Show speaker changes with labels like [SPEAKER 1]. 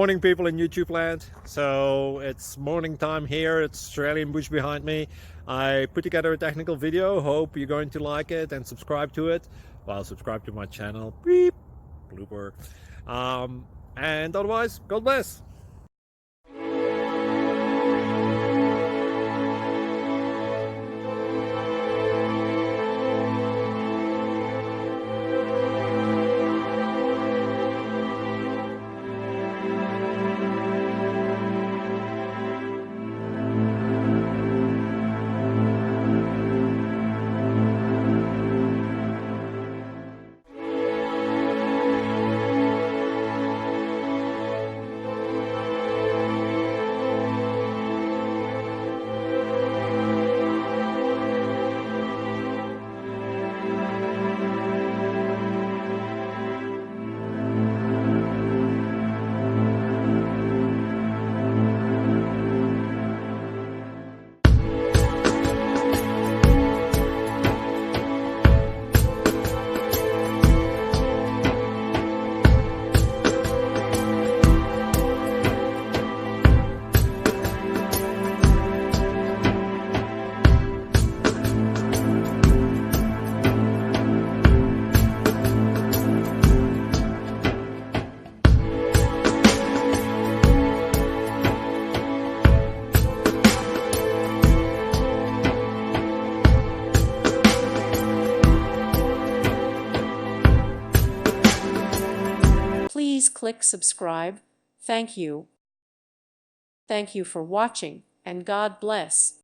[SPEAKER 1] Morning people in YouTube land. So it's morning time here. It's Australian bush behind me. I put together a technical video. Hope you're going to like it and subscribe to it. Well, subscribe to my channel. Beep. Blooper. And otherwise, God bless.
[SPEAKER 2] Please click subscribe. Thank you. Thank you for watching, and God bless.